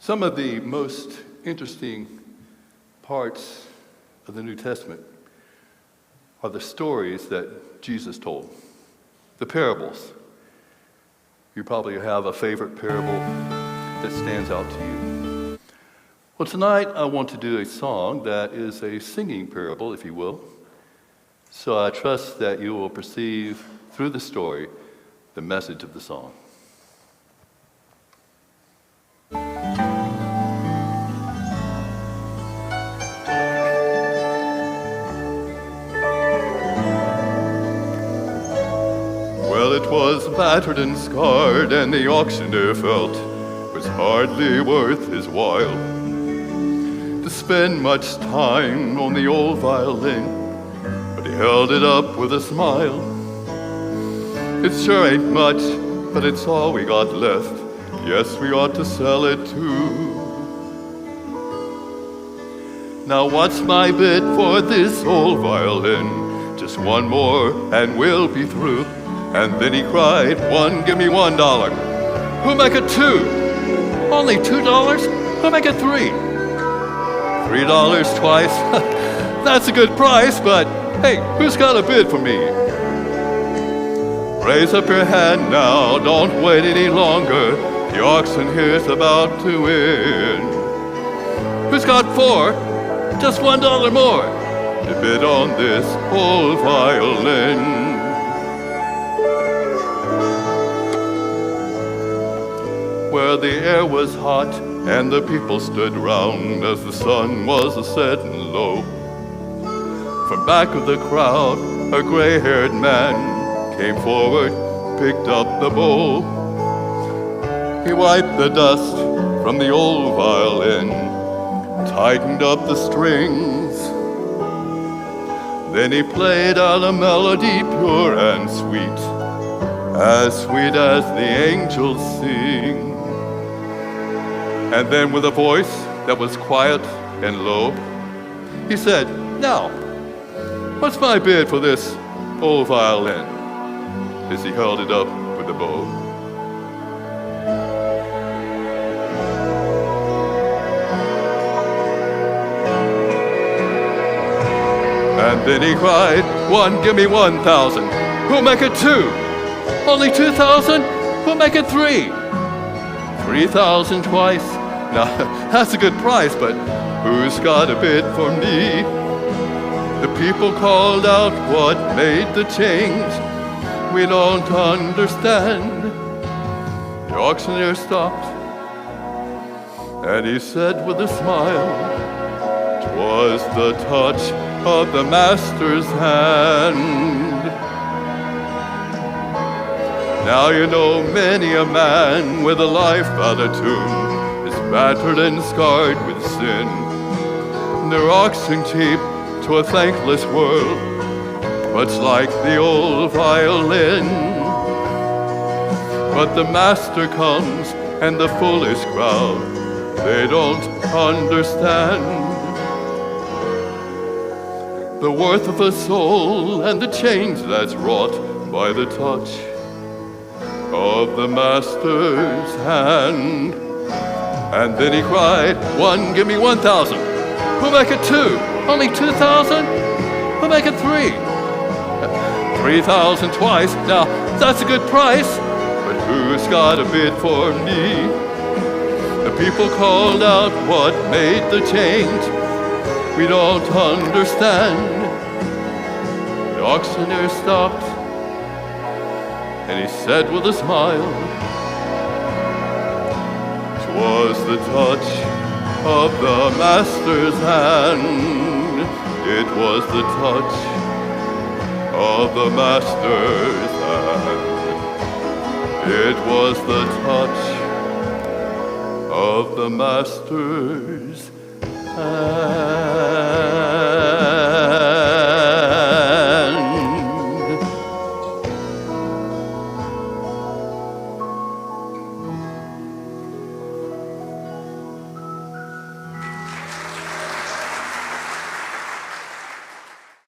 Some of the most interesting parts of the New Testament are the stories that Jesus told, the parables. You probably have a favorite parable that stands out to you. Well, tonight I want to do a song that is a singing parable, if you will. So I trust that you will perceive through the story the message of the song. Well, it was battered and scarred, and the auctioneer felt it was hardly worth his while to spend much time on the old violin, but he held it up with a smile. It sure ain't much, but it's all we got left. Yes, we ought to sell it too. Now what's my bid for this old violin? Just one more and we'll be through. And then he cried, give me $1. Who'll make it two? Only $2? Who'll make it three? $3 twice? That's a good price, but hey, who's got a bid for me? Raise up your hand now, don't wait any longer. The auction here's about to win. Who's got four? Just $1 more to bid on this old violin. Where the air was hot and the people stood round as the sun was a-setting low. From back of the crowd, a gray-haired man came forward, picked up the bowl. He wiped the dust from the old violin, tightened up the strings. Then he played out a melody pure and sweet as the angels sing. And then with a voice that was quiet and low, he said, now, what's my bid for this old violin? As he held it up with the bow. And then he cried, give me 1,000. Who'll make it two? Only 2,000? Who'll make it three? 3,000 twice? Now, that's a good price, but who's got a bid for me? The people called out, what made the change? We don't understand. The auctioneer stopped, and he said with a smile, 'twas the touch of the master's hand. Now you know many a man with a life out of tune is battered and scarred with sin. They're auctioned cheap to a thankless world, much like the old violin. But the master comes and the foolish crowd, they don't understand the worth of a soul and the change that's wrought by the touch of the master's hand. And then he cried, give me 1,000. Who'll make it two? Only 2,000? Who'll make it three? 3,000 twice? Now, that's a good price, but who's got a bid for me? The people called out, what made the change? We don't understand. The auctioneer stopped, and he said with a smile, 'twas the touch of the master's hand. It was the touch of the master's hand. It was the touch of the master's hand.